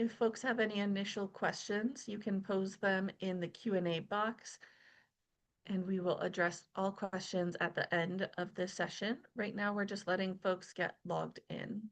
If folks have any initial questions, you can pose them in the Q&A box, and we will address all questions at the end of this session. Right now, we're just letting folks get logged in.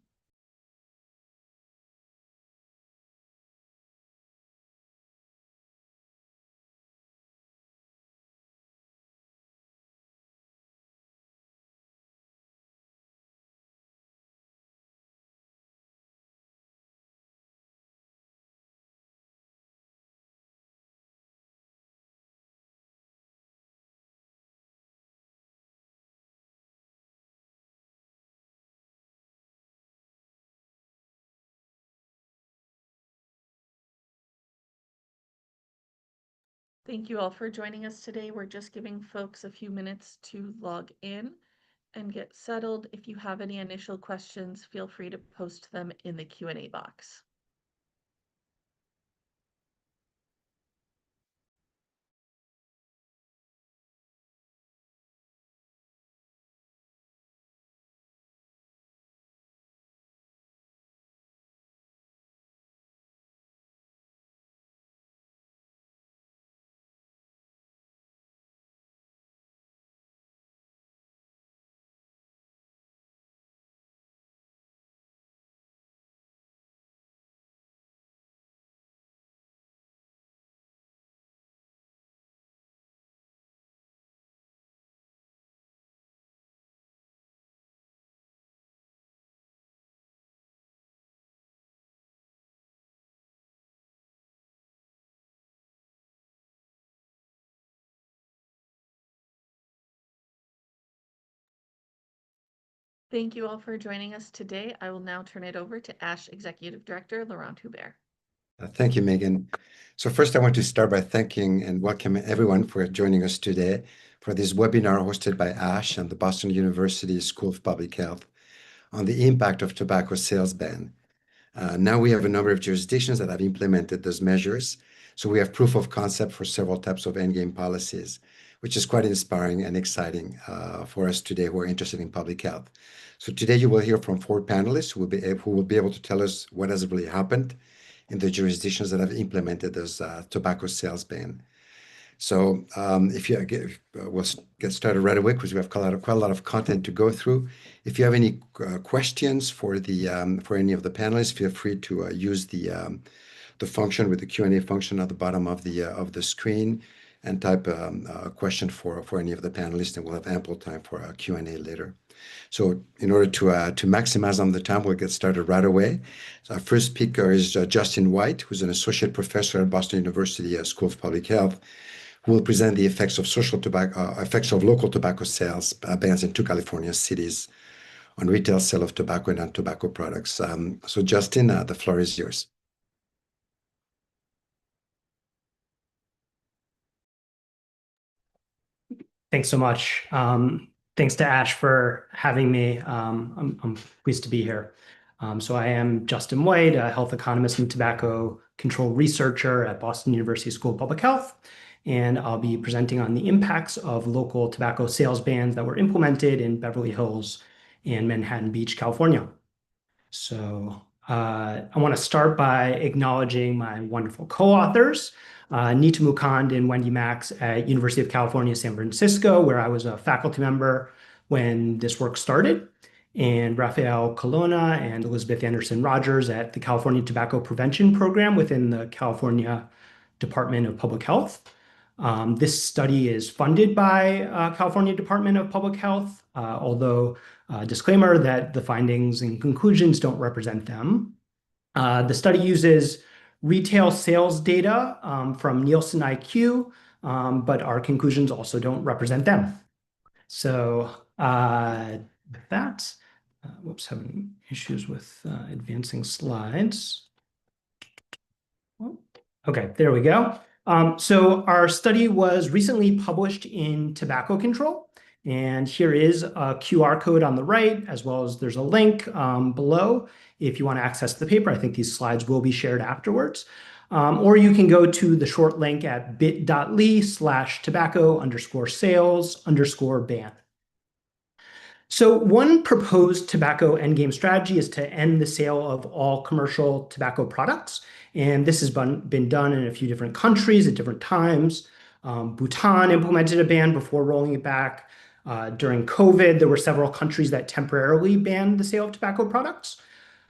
Thank you all for joining us today. We're just giving folks a few minutes to log in and get settled. If you have any initial questions, feel free to post them in the Q&A box. Thank you all for joining us today. I will now turn it over to ASH Executive Director, Laurent Hubert. Thank you, Megan. So first, I want to start by thanking and welcoming everyone for joining us today for this webinar hosted by ASH and the Boston University School of Public Health on the impact of tobacco sales ban. Now we have a number of jurisdictions that have implemented those measures. So we have proof of concept for several types of endgame policies, which is quite inspiring and exciting for us today who are interested in public health. So today you will hear from 4 panelists who will be able to tell us what has really happened in the jurisdictions that have implemented this tobacco sales ban. So we'll get started right away because we have quite a lot of content to go through. If you have any questions for any of the panelists, feel free to use the function with the Q&A function at the bottom of the screen and type a question for any of the panelists, and we'll have ample time for a Q&A later. So in order to maximize on the time, we'll get started right away. So our first speaker is Justin White, who's an associate professor at Boston University School of Public Health, who will present the effects of local tobacco sales bans in 2 California cities on retail sale of tobacco and non-tobacco products. So Justin, the floor is yours. Thanks so much. Thanks to ASH for having me. I'm pleased to be here. So I am Justin White, a health economist and tobacco control researcher at Boston University School of Public Health, and I'll be presenting on the impacts of local tobacco sales bans that were implemented in Beverly Hills and Manhattan Beach, California. So I want to start by acknowledging my wonderful co-authors, Neeta Mukand and Wendy Max at University of California, San Francisco, where I was a faculty member when this work started, and Rafael Colonna and Elizabeth Anderson Rogers at the California Tobacco Prevention Program within the California Department of Public Health. This study is funded by California Department of Public Health, although disclaimer that the findings and conclusions don't represent them. The study uses retail sales data from Nielsen IQ, but our conclusions also don't represent them. So with that, whoops, having issues with advancing slides. Okay, there we go. So our study was recently published in Tobacco Control, and here is a QR code on the right, as well as there's a link below if you want to access the paper. I think these slides will be shared afterwards. Or you can go to the short link at bit.ly/tobacco_sales_ban. So one proposed tobacco endgame strategy is to end the sale of all commercial tobacco products. And this has been done in a few different countries at different times. Bhutan implemented a ban before rolling it back. During COVID, there were several countries that temporarily banned the sale of tobacco products.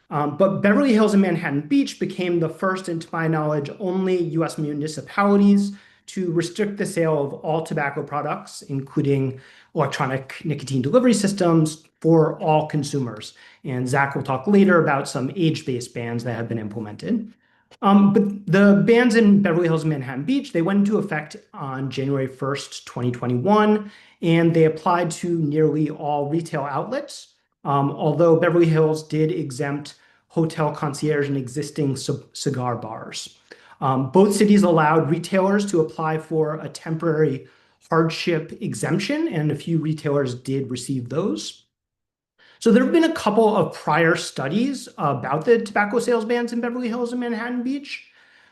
But Beverly Hills and Manhattan Beach became the first, and to my knowledge, only US municipalities to restrict the sale of all tobacco products, including electronic nicotine delivery systems, for all consumers. And Zach will talk later about some age-based bans that have been implemented. But the bans in Beverly Hills and Manhattan Beach, they went into effect on January 1st, 2021, and they applied to nearly all retail outlets. Although Beverly Hills did exempt hotel concierge and existing cigar bars. Both cities allowed retailers to apply for a temporary hardship exemption, and a few retailers did receive those. So there have been a couple of prior studies about the tobacco sales bans in Beverly Hills and Manhattan Beach.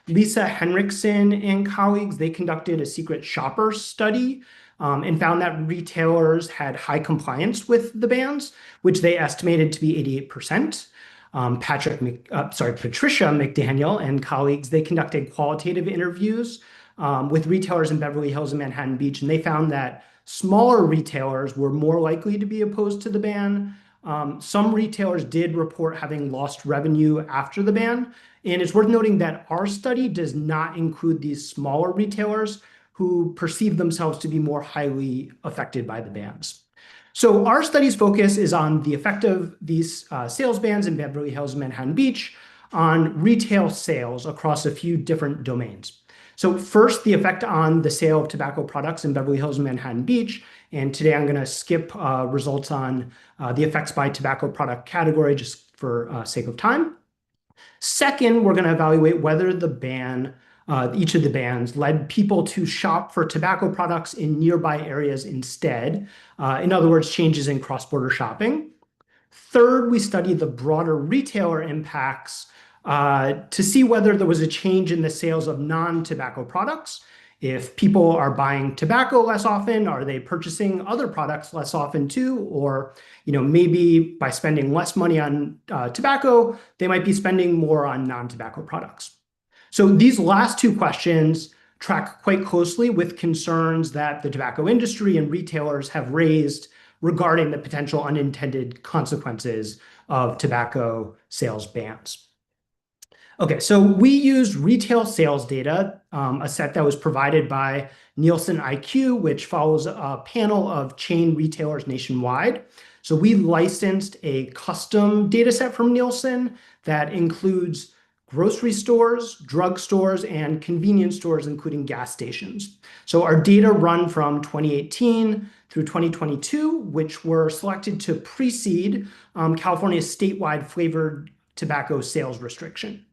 Lisa Henriksen and colleagues, they conducted a secret shopper study and found that retailers had high compliance with the bans, which they estimated to be 88%. Patricia McDaniel and colleagues, they conducted qualitative interviews with retailers in Beverly Hills and Manhattan Beach, and they found that smaller retailers were more likely to be opposed to the ban. Some retailers did report having lost revenue after the ban, and it's worth noting that our study does not include these smaller retailers who perceive themselves to be more highly affected by the bans. So our study's focus is on the effect of these sales bans in Beverly Hills and Manhattan Beach on retail sales across a few different domains. So first, the effect on the sale of tobacco products in Beverly Hills and Manhattan Beach. And today I'm going to skip results on the effects by tobacco product category just for sake of time. Second, we're going to evaluate whether the ban, each of the bans, led people to shop for tobacco products in nearby areas instead. In other words, changes in cross-border shopping. Third, we studied the broader retailer impacts to see whether there was a change in the sales of non-tobacco products. If people are buying tobacco less often, are they purchasing other products less often too? Or, maybe by spending less money on tobacco, they might be spending more on non-tobacco products. So these last two questions track quite closely with concerns that the tobacco industry and retailers have raised regarding the potential unintended consequences of tobacco sales bans. Okay, so we used retail sales data, a set that was provided by Nielsen IQ, which follows a panel of chain retailers nationwide. So we licensed a custom data set from Nielsen that includes grocery stores, drugstores, and convenience stores, including gas stations. So our data run from 2018 through 2022, which were selected to precede California's statewide flavored tobacco sales restriction.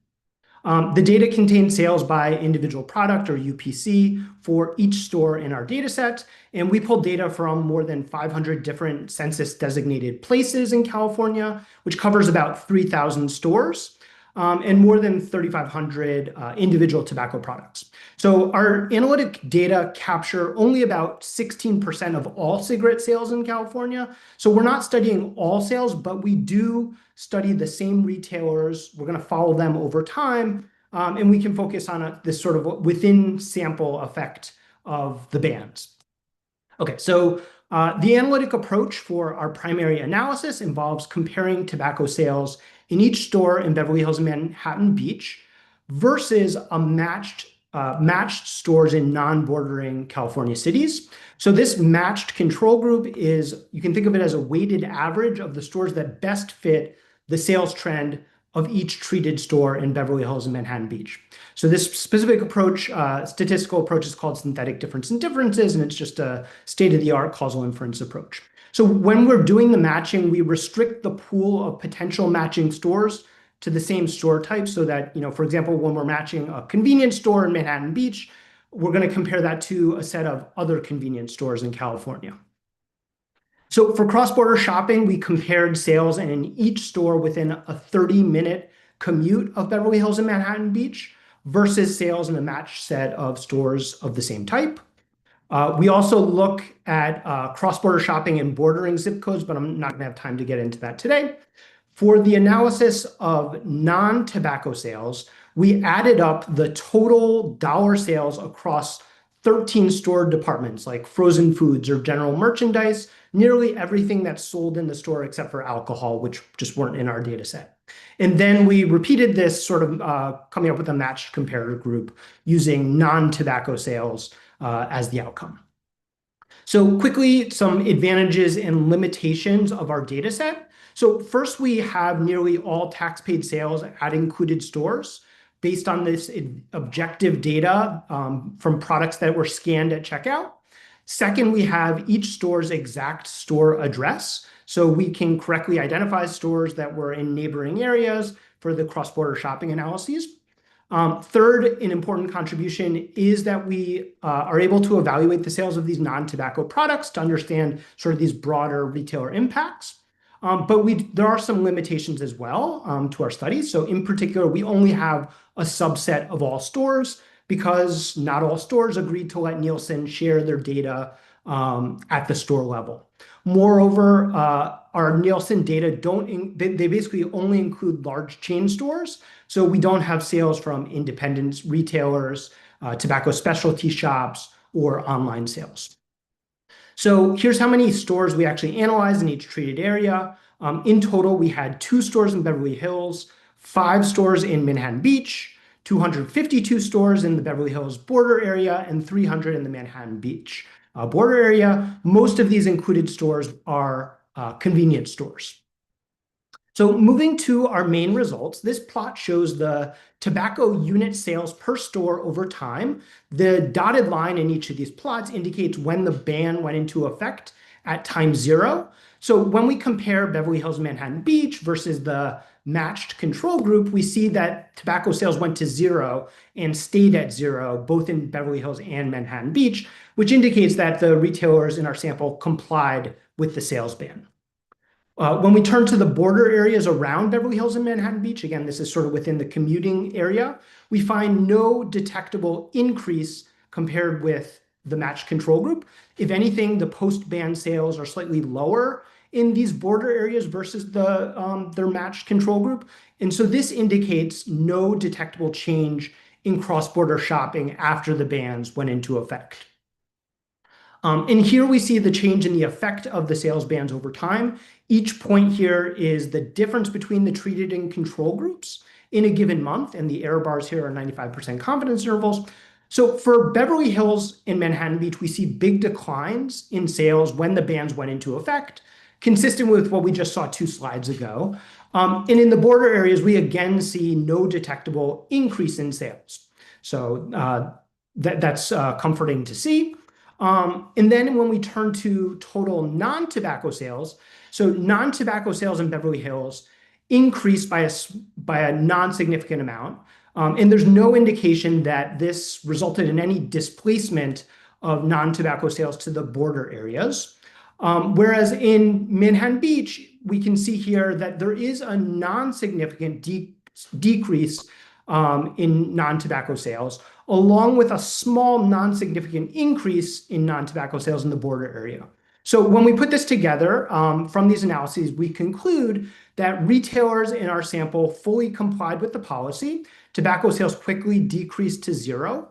The data contains sales by individual product, or UPC, for each store in our data set, and we pulled data from more than 500 different census-designated places in California, which covers about 3,000 stores, and more than 3,500 individual tobacco products. So our analytic data capture only about 16% of all cigarette sales in California. So we're not studying all sales, but we do study the same retailers. We're going to follow them over time, and we can focus on this sort of within sample effect of the bans. Okay, so the analytic approach for our primary analysis involves comparing tobacco sales in each store in Beverly Hills and Manhattan Beach versus a matched stores in non-bordering California cities. So this matched control group is, you can think of it as a weighted average of the stores that best fit the sales trend of each treated store in Beverly Hills and Manhattan Beach. So this specific approach, statistical approach, is called synthetic difference in differences, and it's just a state-of-the-art causal inference approach. So when we're doing the matching, we restrict the pool of potential matching stores to the same store type so that, for example, when we're matching a convenience store in Manhattan Beach, we're going to compare that to a set of other convenience stores in California. So for cross-border shopping, we compared sales in each store within a 30-minute commute of Beverly Hills and Manhattan Beach versus sales in a matched set of stores of the same type. We also look at cross-border shopping and bordering zip codes, but I'm not going to have time to get into that today. For the analysis of non-tobacco sales, we added up the total dollar sales across 13 store departments like frozen foods or general merchandise, nearly everything that's sold in the store except for alcohol, which just weren't in our data set. And then we repeated this sort of coming up with a matched comparator group using non-tobacco sales as the outcome. So quickly, some advantages and limitations of our data set. So first, we have nearly all tax-paid sales at included stores based on this objective data from products that were scanned at checkout. Second, we have each store's exact store address, so we can correctly identify stores that were in neighboring areas for the cross-border shopping analyses. Third, an important contribution is that we are able to evaluate the sales of these non-tobacco products to understand sort of these broader retailer impacts. But there are some limitations as well to our studies. So in particular, we only have a subset of all stores because not all stores agreed to let Nielsen share their data at the store level. Moreover, our Nielsen data they basically only include large chain stores. So we don't have sales from independent retailers, tobacco specialty shops, or online sales. So here's how many stores we actually analyzed in each treated area. In total, we had 2 stores in Beverly Hills, 5 stores in Manhattan Beach, 252 stores in the Beverly Hills border area, and 300 in the Manhattan Beach border area. Most of these included stores are convenience stores. So moving to our main results, this plot shows the tobacco unit sales per store over time. The dotted line in each of these plots indicates when the ban went into effect at time 0. So when we compare Beverly Hills and Manhattan Beach versus the matched control group, we see that tobacco sales went to 0 and stayed at 0, both in Beverly Hills and Manhattan Beach, which indicates that the retailers in our sample complied with the sales ban. When we turn to the border areas around Beverly Hills and Manhattan Beach, again, this is sort of within the commuting area, we find no detectable increase compared with the matched control group. If anything, the post-ban sales are slightly lower in these border areas versus their matched control group. And so this indicates no detectable change in cross-border shopping after the bans went into effect. And here we see the change in the effect of the sales bans over time. Each point here is the difference between the treated and control groups in a given month, and the error bars here are 95% confidence intervals. So for Beverly Hills and Manhattan Beach, we see big declines in sales when the bans went into effect, consistent with what we just saw 2 slides ago. And in the border areas, we again see no detectable increase in sales. So that's comforting to see. And then when we turn to total non-tobacco sales, so non-tobacco sales in Beverly Hills increased by a non-significant amount. And there's no indication that this resulted in any displacement of non-tobacco sales to the border areas. Whereas in Manhattan Beach, we can see here that there is a non-significant decrease in non-tobacco sales, along with a small non-significant increase in non-tobacco sales in the border area. So when we put this together from these analyses, we conclude that retailers in our sample fully complied with the policy. Tobacco sales quickly decreased to 0.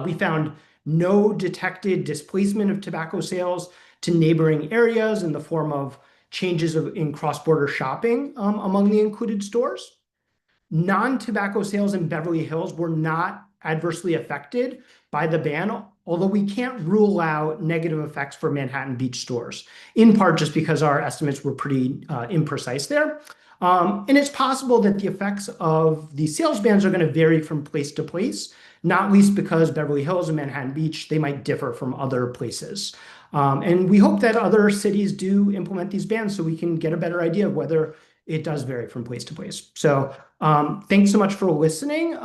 We found no detected displacement of tobacco sales to neighboring areas in the form of changes in cross-border shopping among the included stores. Non-tobacco sales in Beverly Hills were not adversely affected by the ban, although we can't rule out negative effects for Manhattan Beach stores, in part just because our estimates were pretty imprecise there. And it's possible that the effects of the sales bans are going to vary from place to place, not least because Beverly Hills and Manhattan Beach, they might differ from other places. And we hope that other cities do implement these bans so we can get a better idea of whether it does vary from place to place. So thanks so much for listening.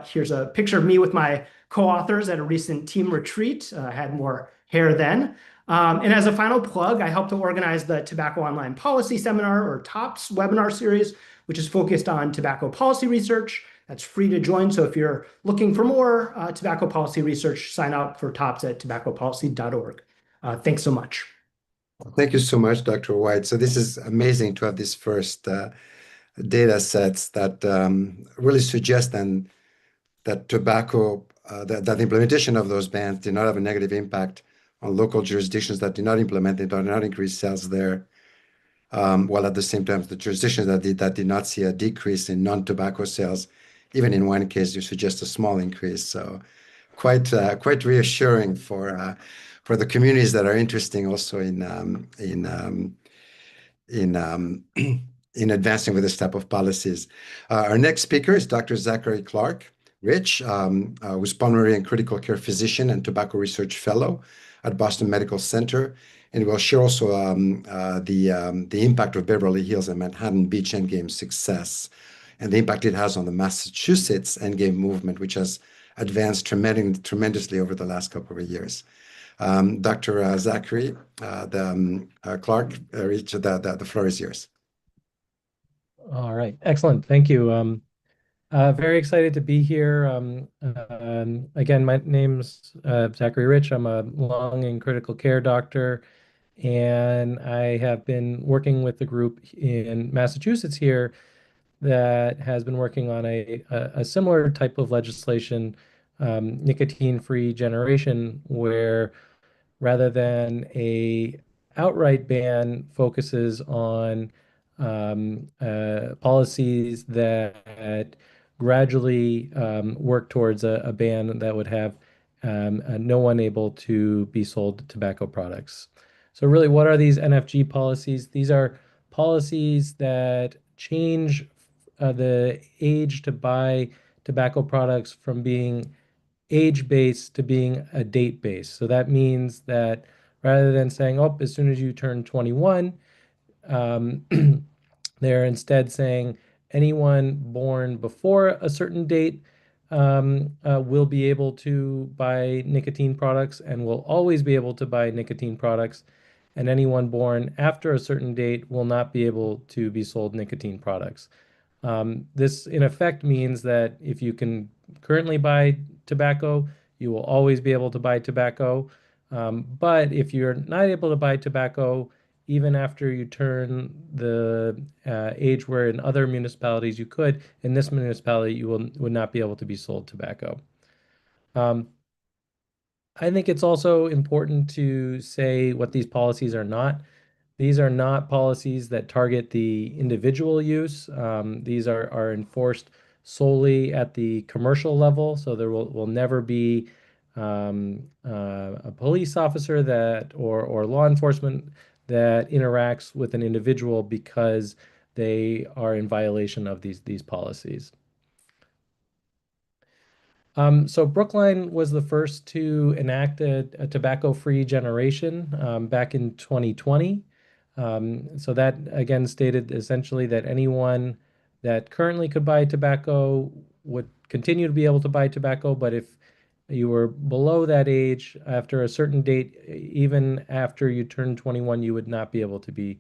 Here's a picture of me with my co-authors at a recent team retreat. I had more hair then. And as a final plug, I helped to organize the Tobacco Online Policy Seminar, or TOPS webinar series, which is focused on tobacco policy research. That's free to join. So if you're looking for more tobacco policy research, sign up for TOPS at tobaccopolicy.org. Thanks so much. Thank you so much, Dr. White. So this is amazing to have these first data sets that really suggest then that tobacco, that the implementation of those bans did not have a negative impact on local jurisdictions that did not implement it, did not increase sales there. While at the same time, the jurisdictions that did not see a decrease in non-tobacco sales, even in one case, you suggest a small increase. So quite reassuring for the communities that are interested also in advancing with this type of policies. Our next speaker is Dr. Zachary Clarke Rich, who's Pulmonary and Critical Care Physician and Tobacco Research Fellow at Boston Medical Center. And we'll share also the impact of Beverly Hills and Manhattan Beach Endgame success and the impact it has on the Massachusetts Endgame movement, which has advanced tremendously over the last couple of years. Dr. Zachary Clarke Rich, the floor is yours. All right, excellent. Thank you. Very excited to be here. Again, my name's Zachary Rich. I'm a lung and critical care doctor, and I have been working with the group in Massachusetts here that has been working on a similar type of legislation, nicotine-free generation, where rather than a outright ban focuses on policies that gradually work towards a ban that would have no one able to be sold tobacco products. So really, what are these NFG policies? These are policies that change the age to buy tobacco products from being age-based to being a date-based. So that means that rather than saying, oh, as soon as you turn 21, they're instead saying anyone born before a certain date will be able to buy nicotine products and will always be able to buy nicotine products. And anyone born after a certain date will not be able to be sold nicotine products. This, in effect, means that if you can currently buy tobacco, you will always be able to buy tobacco. But if you're not able to buy tobacco, even after you turn the age where in other municipalities you could, in this municipality you would not be able to be sold tobacco. I think it's also important to say what these policies are not. These are not policies that target the individual use. These are enforced solely at the commercial level, so there will never be a police officer that or law enforcement that interacts with an individual because they are in violation of these policies. So Brookline was the first to enact a tobacco-free generation back in 2020. So that again stated essentially that anyone that currently could buy tobacco would continue to be able to buy tobacco, but if you were below that age after a certain date, even after you turned 21, you would not be able to be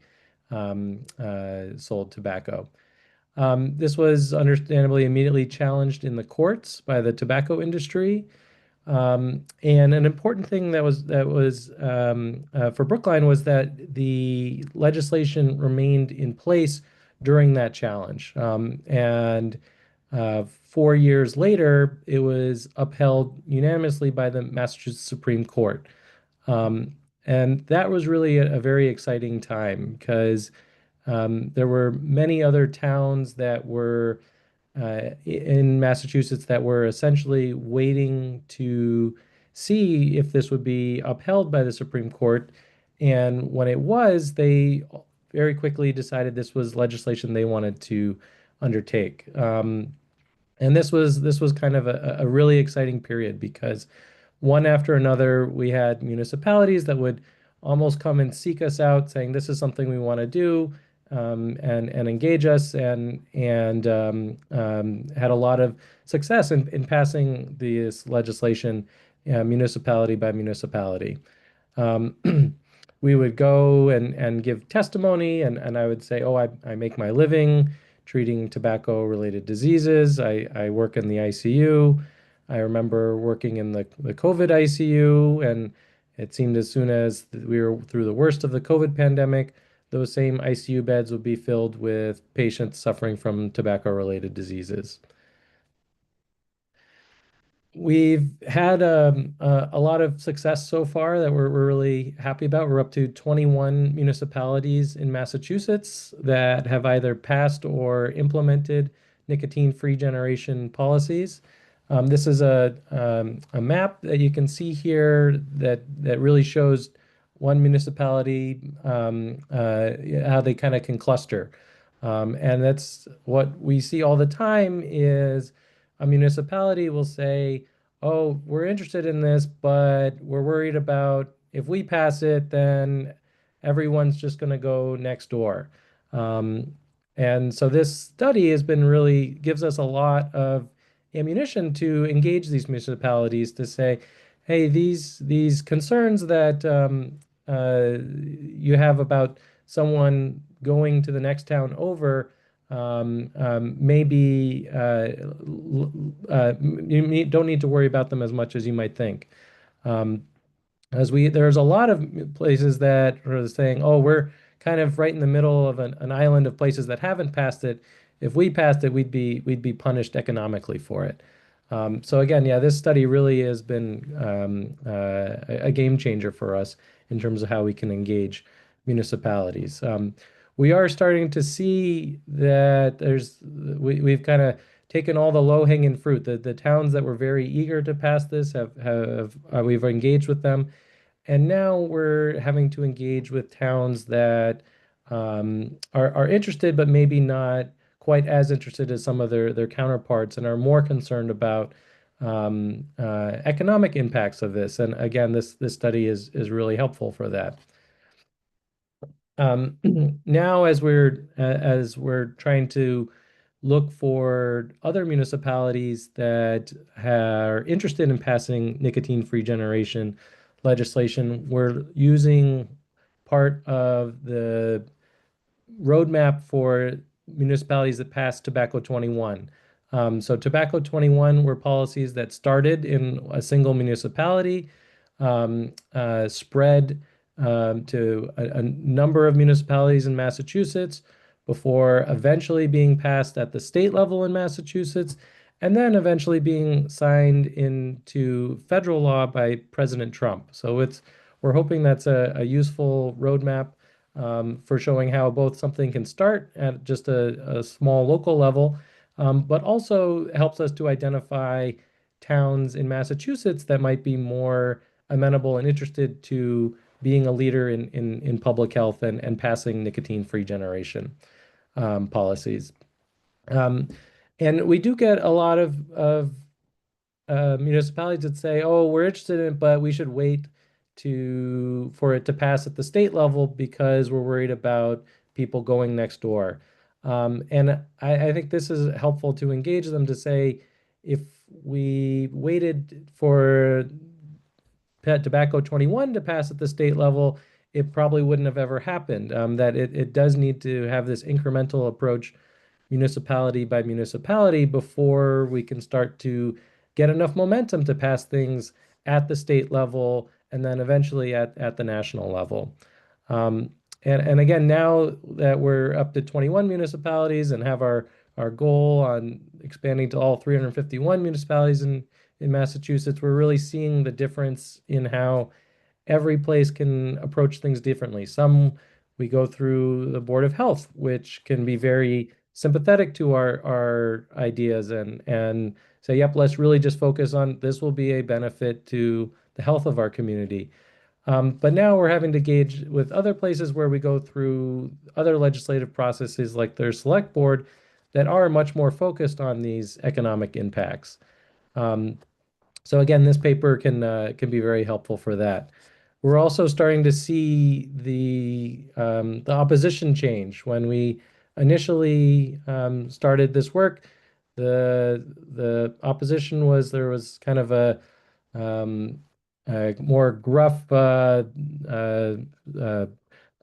sold tobacco. This was understandably immediately challenged in the courts by the tobacco industry. And an important thing that was for Brookline was that the legislation remained in place during that challenge. 4 years later, it was upheld unanimously by the Massachusetts Supreme Court. And that was really a very exciting time because there were many other towns that were in Massachusetts that were essentially waiting to see if this would be upheld by the Supreme Court. And when it was, they very quickly decided this was legislation they wanted to undertake. And this was kind of a really exciting period because one after another, we had municipalities that would almost come and seek us out saying, this is something we want to do. And engage us and had a lot of success in passing this legislation municipality by municipality. We would go and give testimony and I would say, oh, I make my living treating tobacco-related diseases. I work in the ICU. I remember working in the COVID ICU, and it seemed as soon as we were through the worst of the COVID pandemic, those same ICU beds would be filled with patients suffering from tobacco-related diseases. We've had a lot of success so far that we're really happy about. We're up to 21 municipalities in Massachusetts that have either passed or implemented nicotine-free generation policies. This is a map that you can see here that really shows one municipality, how they kind of can cluster. And that's what we see all the time is a municipality will say, oh, we're interested in this, but we're worried about if we pass it, then everyone's just going to go next door. And so this study has been really gives us a lot of ammunition to engage these municipalities to say, hey, these concerns that you have about someone going to the next town over, maybe you don't need to worry about them as much as you might think. There's a lot of places that are saying, oh, we're kind of right in the middle of an island of places that haven't passed it. If we passed it, we'd be punished economically for it. So again, yeah, this study really has been a game changer for us in terms of how we can engage municipalities. We are starting to see that we've kind of taken all the low-hanging fruit. The towns that were very eager to pass this we've engaged with them, and now we're having to engage with towns that are interested, but maybe not quite as interested as some of their counterparts, and are more concerned about economic impacts of this. And again, this study is really helpful for that. Now, as we're trying to look for other municipalities that are interested in passing nicotine-free generation legislation, we're using part of the roadmap for municipalities that passed Tobacco 21. So Tobacco 21 were policies that started in a single municipality, spread to a number of municipalities in Massachusetts before eventually being passed at the state level in Massachusetts, and then eventually being signed into federal law by President Trump. So we're hoping that's a useful roadmap for showing how both something can start at just a small local level, but also helps us to identify towns in Massachusetts that might be more amenable and interested to being a leader in public health and passing nicotine-free generation policies. And we do get a lot of municipalities that say, oh, we're interested in it, but we should wait for it to pass at the state level because we're worried about people going next door. And I think this is helpful to engage them to say, if we waited for Tobacco 21 to pass at the state level, it probably wouldn't have ever happened. That it does need to have this incremental approach, municipality by municipality, before we can start to get enough momentum to pass things at the state level and then eventually at the national level. And again, now that we're up to 21 municipalities and have our goal on expanding to all 351 municipalities in Massachusetts, we're really seeing the difference in how every place can approach things differently. Some we go through the Board of Health, which can be very sympathetic to our ideas and say, yep, let's really just focus on this will be a benefit to the health of our community. But now we're having to gauge with other places where we go through other legislative processes like their select board that are much more focused on these economic impacts. So again, this paper can be very helpful for that. We're also starting to see the opposition change. When we initially started this work, the opposition there was kind of a more gruff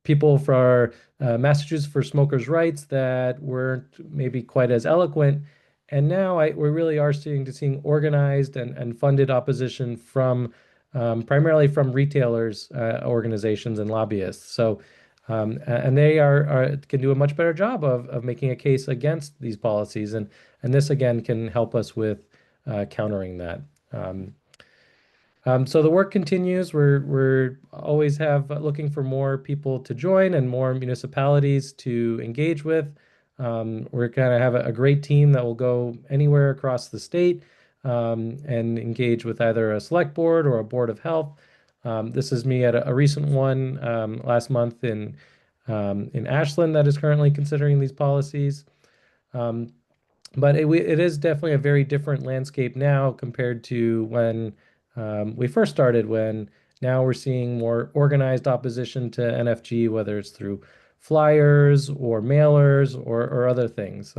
people for Massachusetts for Smokers' Rights that weren't maybe quite as eloquent. And now we really are seeing organized and funded opposition from primarily from retailers, organizations, and lobbyists. So, and they can do a much better job of making a case against these policies, and this again can help us with countering that. So the work continues. We're always looking for more people to join and more municipalities to engage with. We're going to have a great team that will go anywhere across the state and engage with either a select board or a board of health. This is me at a recent one last month in Ashland that is currently considering these policies. But it is definitely a very different landscape now compared to when we first started, when now we're seeing more organized opposition to NFG, whether it's through flyers or mailers or other things.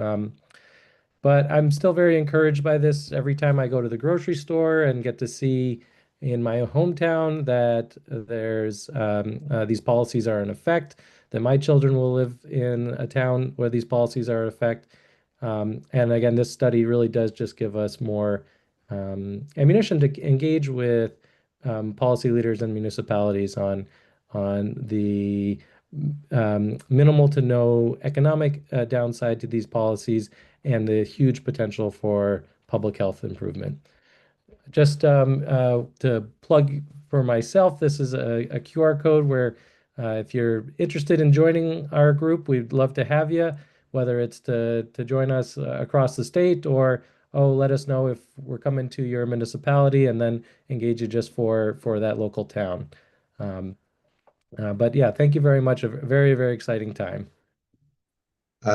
But I'm still very encouraged by this every time I go to the grocery store and get to see in my hometown that there's these policies are in effect, that my children will live in a town where these policies are in effect. And again, this study really does just give us more ammunition to engage with policy leaders and municipalities on the minimal to no economic downside to these policies and the huge potential for public health improvement. Just to plug for myself, this is a QR code where if you're interested in joining our group, we'd love to have you, whether it's to join us across the state or, oh, let us know if we're coming to your municipality, and then engage you just for that local town. But yeah, thank you very much. A very, very exciting time.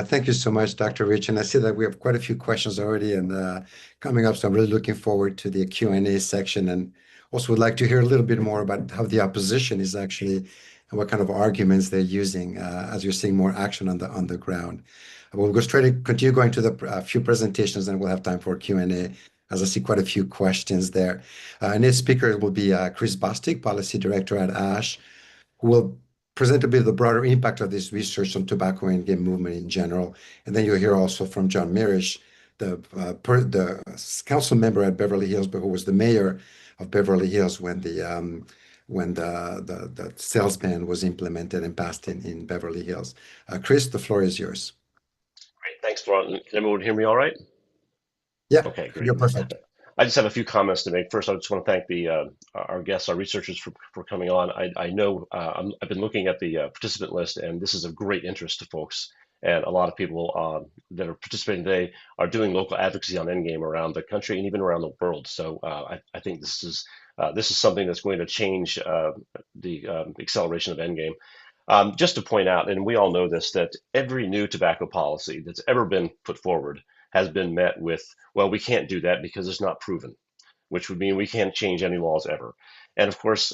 Thank you so much, Dr. Rich. And I see that we have quite a few questions already and coming up. So I'm really looking forward to the Q&A section, and also would like to hear a little bit more about how the opposition is actually and what kind of arguments they're using as you're seeing more action on the ground. We'll go straight to continue going to the few presentations, and we'll have time for Q&A, as I see quite a few questions there. And its speaker will be Chris Bostic, Policy Director at ASH, who will present a bit of the broader impact of this research on tobacco and game movement in general. And then you'll hear also from John Mirisch, the council member at Beverly Hills, but who was the mayor of Beverly Hills when the sales ban was implemented and passed in Beverly Hills. Chris, the floor is yours. Great, thanks, Laurent. Can everyone hear me all right? Yeah, okay, great. You're perfect. I just have a few comments to make. First, I just want to thank our guests, our researchers for coming on. I know I've been looking at the participant list, and this is of great interest to folks. And a lot of people that are participating today are doing local advocacy on Endgame around the country and even around the world. So I think this is something that's going to change the acceleration of Endgame. Just to point out, and we all know this, that every new tobacco policy that's ever been put forward has been met with, well, we can't do that because it's not proven, which would mean we can't change any laws ever. And of course,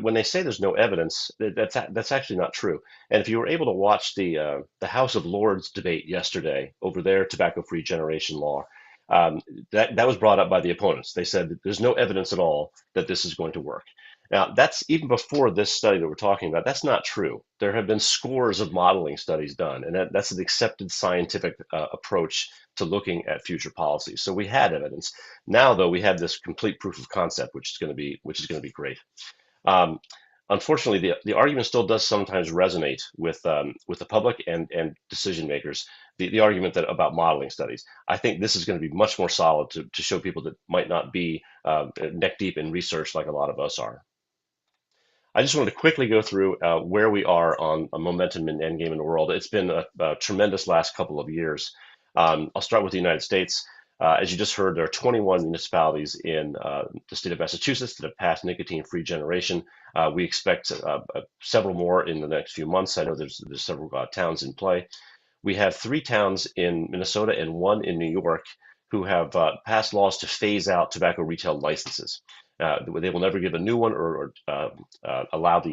when they say there's no evidence, that's actually not true. And if you were able to watch the House of Lords debate yesterday over their tobacco-free generation law, that was brought up by the opponents. They said that there's no evidence at all that this is going to work. Now, that's even before this study that we're talking about. That's not true. There have been scores of modeling studies done, and that's an accepted scientific approach to looking at future policies. So we had evidence. Now, though, we have this complete proof of concept, which is going to be great. Unfortunately, the argument still does sometimes resonate with the public and decision makers. The argument that about modeling studies. I think this is going to be much more solid to show people that might not be neck deep in research like a lot of us are. I just wanted to quickly go through where we are on a momentum in Endgame in the world. It's been a tremendous last couple of years. I'll start with the United States. As you just heard, there are 21 municipalities in the state of Massachusetts that have passed nicotine-free generation. We expect several more in the next few months. I know there's several towns in play. We have 3 towns in Minnesota and 1 in New York who have passed laws to phase out tobacco retail licenses. They will never give a new one or allow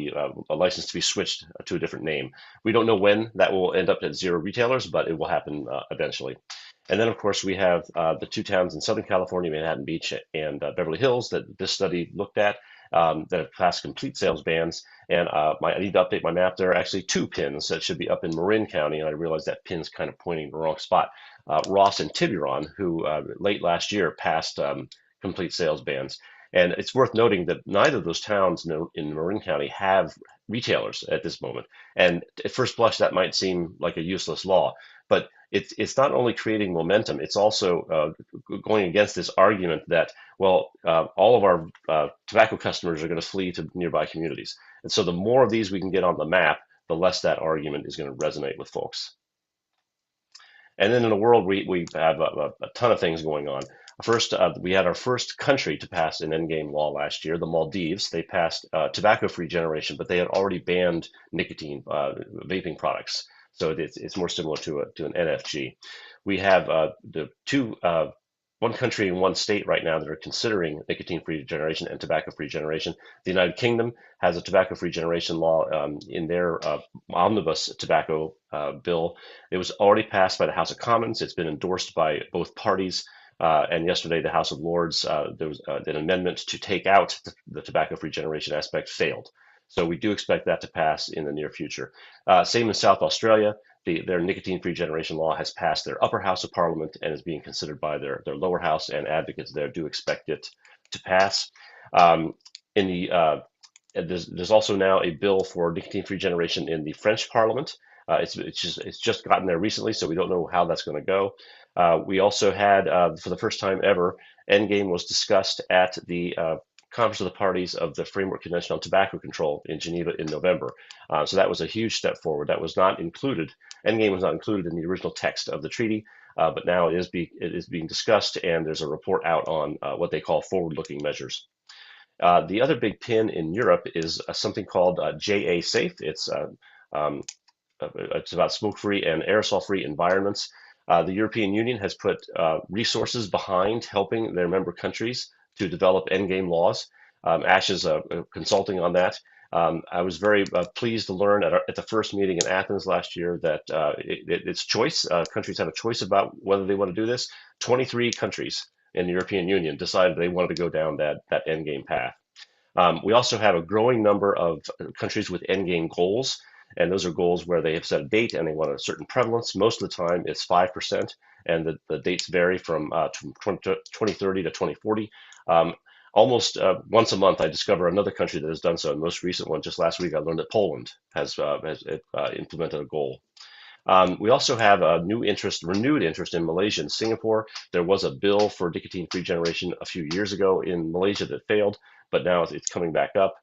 a license to be switched to a different name. We don't know when that will end up at 0 retailers, but it will happen eventually. And then, of course, we have the 2 towns in Southern California, Manhattan Beach and Beverly Hills, that this study looked at. that have passed complete sales bans. And I need to update my map. There are actually 2 pins that should be up in Marin County, and I realize that pin's kind of pointing the wrong spot. Ross and Tiburon, who late last year passed complete sales bans. And it's worth noting that neither of those towns in Marin County have retailers at this moment. And at first blush, that might seem like a useless law, but it's not only creating momentum, it's also going against this argument that, well, all of our tobacco customers are going to flee to nearby communities. And so the more of these we can get on the map, the less that argument is going to resonate with folks. And then in the world, we have a ton of things going on. First, we had our first country to pass an endgame law last year, the Maldives. They passed tobacco-free generation, but they had already banned nicotine vaping products. So it's more similar to an NFG. We have one country and one state right now that are considering nicotine-free generation and tobacco-free generation. The United Kingdom has a tobacco-free generation law in their omnibus tobacco bill. It was already passed by the House of Commons. It's been endorsed by both parties. And yesterday, the House of Lords, there was an amendment to take out the tobacco-free generation aspect failed. So we do expect that to pass in the near future. Same in South Australia. Their nicotine-free generation law has passed their upper house of parliament and is being considered by their lower house, and advocates there do expect it to pass. There's also now a bill for nicotine-free generation in the French parliament. It's just gotten there recently, so we don't know how that's going to go. We also had, for the first time ever, Endgame was discussed at the Conference of the Parties of the Framework Convention on Tobacco Control in Geneva in November. So that was a huge step forward. That was not included. Endgame was not included in the original text of the treaty, but now it is being discussed, and there's a report out on what they call forward-looking measures. The other big pin in Europe is something called JA Safe. It's about smoke-free and aerosol-free environments. The European Union has put resources behind helping their member countries to develop endgame laws. ASH is consulting on that. I was very pleased to learn at the first meeting in Athens last year that it's choice. Countries have a choice about whether they want to do this. 23 countries in the European Union decided they wanted to go down that endgame path. We also have a growing number of countries with endgame goals, and those are goals where they have set a date and they want a certain prevalence. Most of the time it's 5%, and the dates vary from 2030 to 2040. Almost once a month, I discover another country that has done so. The most recent one, just last week, I learned that Poland has implemented a goal. We also have a renewed interest in Malaysia and Singapore. There was a bill for nicotine-free generation a few years ago in Malaysia that failed, but now it's coming back up.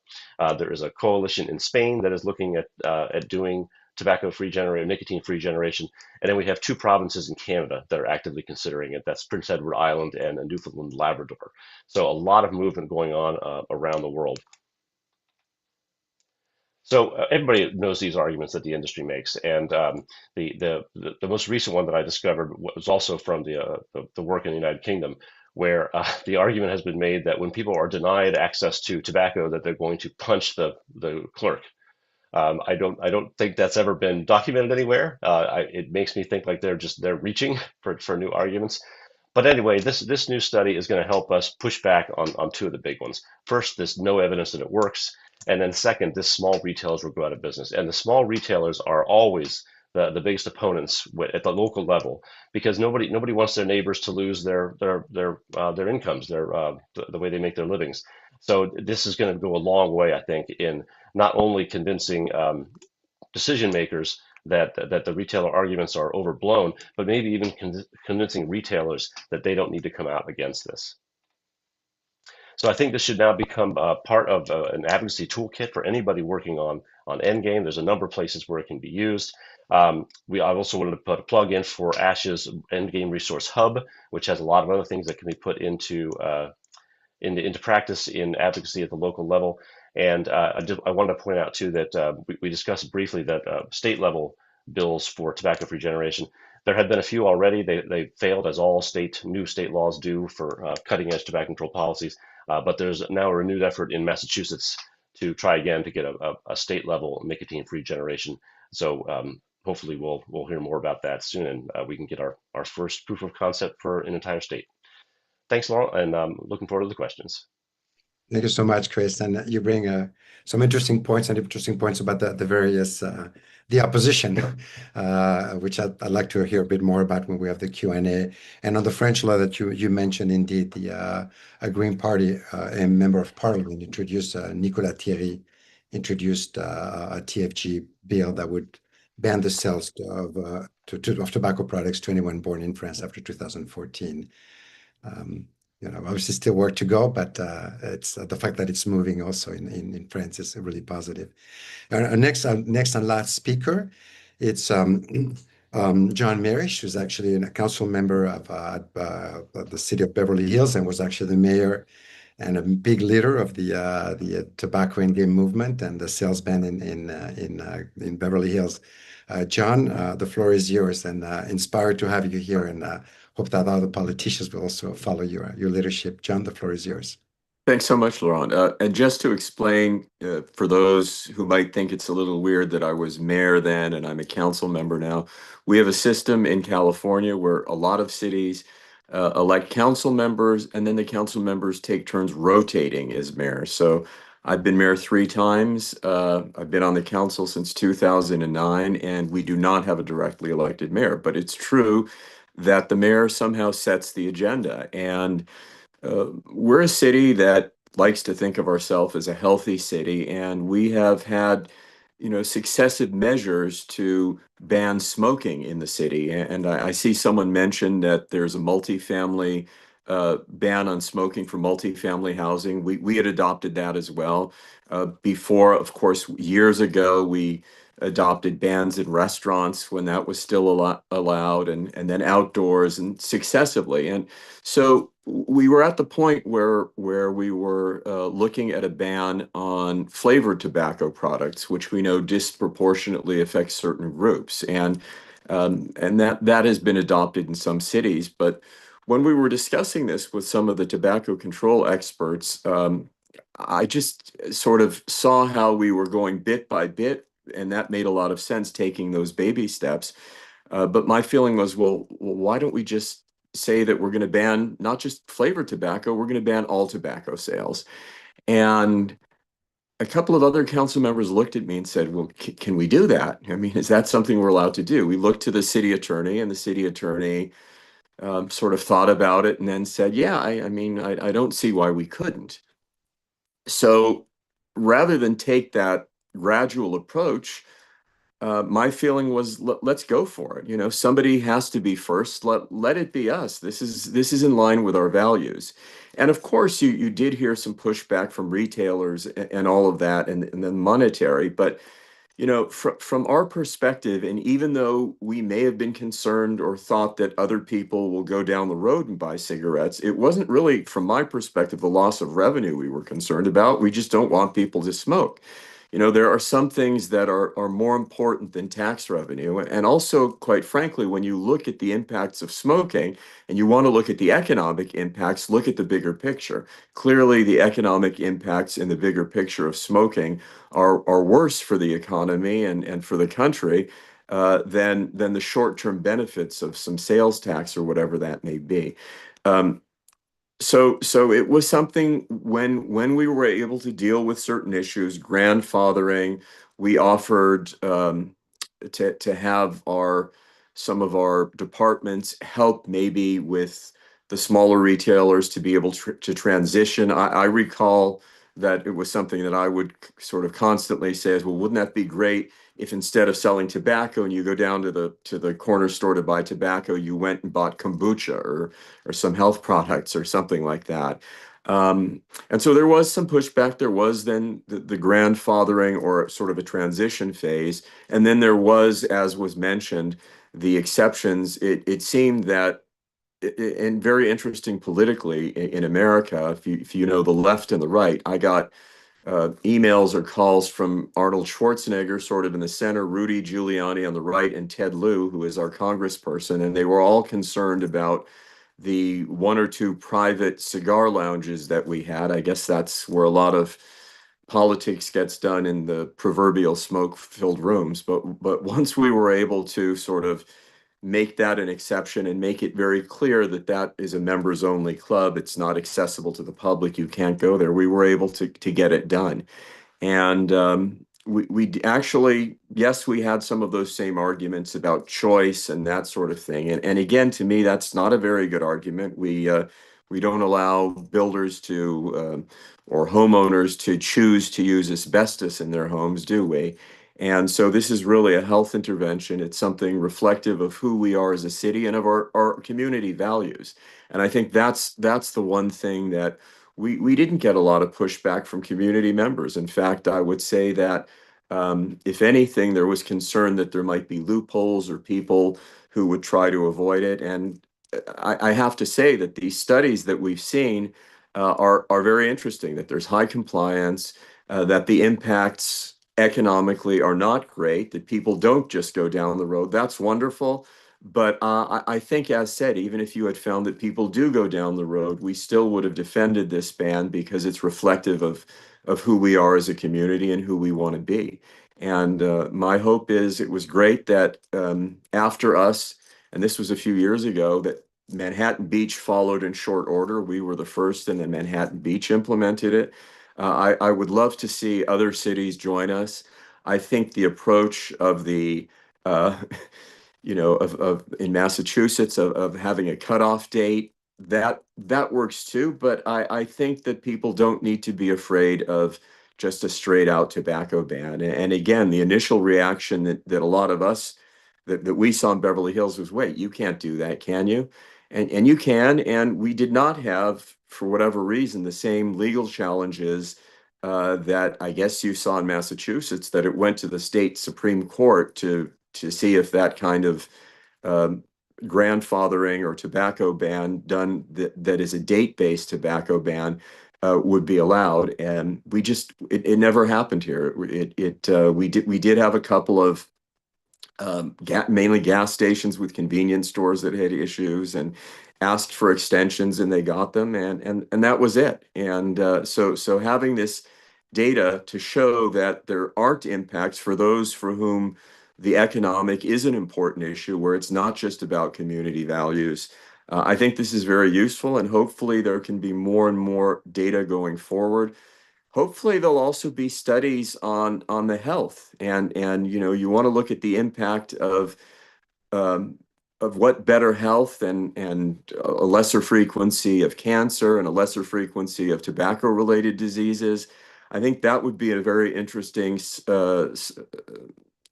There is a coalition in Spain that is looking at doing tobacco-free generation, nicotine-free generation. And then we have 2 provinces in Canada that are actively considering it. That's Prince Edward Island and Newfoundland Labrador. So a lot of movement going on around the world. So everybody knows these arguments that the industry makes, and the most recent one that I discovered was also from the work in the United Kingdom, where the argument has been made that when people are denied access to tobacco, that they're going to punch the clerk. I don't think that's ever been documented anywhere. It makes me think like they're reaching for new arguments. But anyway, this new study is going to help us push back on 2 of the big ones. First, there's no evidence that it works. And then second, this small retailers will go out of business. And the small retailers are always the biggest opponents at the local level, because nobody wants their neighbors to lose their incomes, the way they make their livings. So this is going to go a long way, I think, in not only convincing decision makers that the retailer arguments are overblown, but maybe even convincing retailers that they don't need to come out against this. So I think this should now become part of an advocacy toolkit for anybody working on Endgame. There's a number of places where it can be used. I also wanted to put a plug in for ASH's Endgame Resource Hub, which has a lot of other things that can be put into practice in advocacy at the local level. And I wanted to point out too that we discussed briefly that state level bills for tobacco-free generation. There have been a few already. They failed, as all new state laws do, for cutting-edge tobacco control policies. But there's now a renewed effort in Massachusetts to try again to get a state-level nicotine-free generation. So hopefully we'll hear more about that soon, and we can get our first proof of concept for an entire state. Thanks, Laurel, and looking forward to the questions. Thank you so much, Chris. And you bring some interesting points about the various the opposition, which I'd like to hear a bit more about when we have the Q&A. And on the French law that you mentioned, indeed, the a Green Party a member of Parliament introduced Nicolas Thierry introduced a TFG bill that would ban the sales of tobacco products to anyone born in France after 2014. Um, obviously still work to go, but it's the fact that it's moving also in France is really positive. Our next and last speaker, it's John Mirisch, who's actually a council member of the city of Beverly Hills and was actually the mayor and a big leader of the tobacco Endgame movement and the sales ban in Beverly Hills. John, the floor is yours, and inspired to have you here, and hope that other politicians will also follow your leadership. John, the floor is yours. Thanks so much, Laurent. And just to explain, for those who might think it's a little weird that I was mayor then and I'm a council member now, we have a system in California where a lot of cities elect council members, and then the council members take turns rotating as mayor. So I've been mayor 3 times. I've been on the council since 2009, and we do not have a directly elected mayor. But it's true that the mayor somehow sets the agenda. And we're a city that likes to think of ourselves as a healthy city, and we have had, successive measures to ban smoking in the city. And I see someone mention that there's a multifamily ban on smoking for multifamily housing. We had adopted that as well. Before, of course, years ago, we adopted bans in restaurants when that was still allowed, and then outdoors and successively. And so we were at the point where we were looking at a ban on flavored tobacco products, which we know disproportionately affects certain groups, and that has been adopted in some cities. But when we were discussing this with some of the tobacco control experts, I just sort of saw how we were going bit by bit, and that made a lot of sense, taking those baby steps. But my feeling was, well, why don't we just say that we're going to ban not just flavored tobacco, we're going to ban all tobacco sales? And a couple of other council members looked at me and said, well, can we do that? I mean, is that something we're allowed to do? We looked to the city attorney, and the city attorney sort of thought about it and then said, yeah, I mean, I don't see why we couldn't. So rather than take that gradual approach, my feeling was, let's go for it. Somebody has to be first. Let it be us. This is in line with our values. And of course, you did hear some pushback from retailers and all of that, and then monetary. But from our perspective, and even though we may have been concerned or thought that other people will go down the road and buy cigarettes, it wasn't really, from my perspective, the loss of revenue we were concerned about. We just don't want people to smoke. There are some things that are more important than tax revenue. And also, quite frankly, when you look at the impacts of smoking and you want to look at the economic impacts, look at the bigger picture. Clearly, the economic impacts in the bigger picture of smoking are worse for the economy and for the country than the short-term benefits of some sales tax or whatever that may be. So it was something when we were able to deal with certain issues, grandfathering, we offered to have some of our departments help maybe with the smaller retailers to be able to transition. I recall that it was something that I would sort of constantly say is, well, wouldn't that be great if instead of selling tobacco and you go down to the corner store to buy tobacco, you went and bought kombucha or some health products or something like that. And so there was some pushback. There was then the grandfathering or sort of a transition phase. And then there was, as was mentioned, the exceptions. It seemed that, and very interesting politically in America, if you know the left and the right, I got emails or calls from Arnold Schwarzenegger, sort of in the center, Rudy Giuliani on the right, and Ted Lieu, who is our congressperson, and they were all concerned about the 1 or 2 private cigar lounges that we had. I guess that's where a lot of politics gets done, in the proverbial smoke-filled rooms. But once we were able to sort of make that an exception and make it very clear that that is a members only club. It's not accessible to the public. You can't go there. We were able to get it done. And actually, yes, we had some of those same arguments about choice and that sort of thing. And again, to me, that's not a very good argument. We don't allow builders to or homeowners to choose to use asbestos in their homes, do we? And so this is really a health intervention. It's something reflective of who we are as a city and of our community values. And I think that's the one thing that we didn't get a lot of pushback from community members. In fact, I would say that if anything, there was concern that there might be loopholes or people who would try to avoid it. And I have to say that these studies that we've seen are very interesting, that there's high compliance, that the impacts economically are not great, that people don't just go down the road. That's wonderful. But I think, as said, even if you had found that people do go down the road, we still would have defended this ban because it's reflective of who we are as a community and who we want to be. And my hope is it was great that after us, and this was a few years ago, that Manhattan Beach followed in short order. We were the first, and then Manhattan Beach implemented it. I would love to see other cities join us. I think the approach of the of in Massachusetts of having a cutoff date, that works too. But I think that people don't need to be afraid of just a straight out tobacco ban. And again, the initial reaction that a lot of us that we saw in Beverly Hills was, wait, you can't do that, can you? And you can. And we did not have, for whatever reason, the same legal challenges that I guess you saw in Massachusetts, that it went to the state Supreme Court to see if that kind of grandfathering or tobacco ban done that is a date-based tobacco ban would be allowed. And it never happened here. We did have a couple of mainly gas stations with convenience stores that had issues and asked for extensions, and they got them, and that was it. And so having this data to show that there aren't impacts for those for whom the economic is an important issue, where it's not just about community values. I think this is very useful, and hopefully there can be more and more data going forward. Hopefully there'll also be studies on the health, and you want to look at the impact of what better health and a lesser frequency of cancer and a lesser frequency of tobacco related diseases. I think that would be a very interesting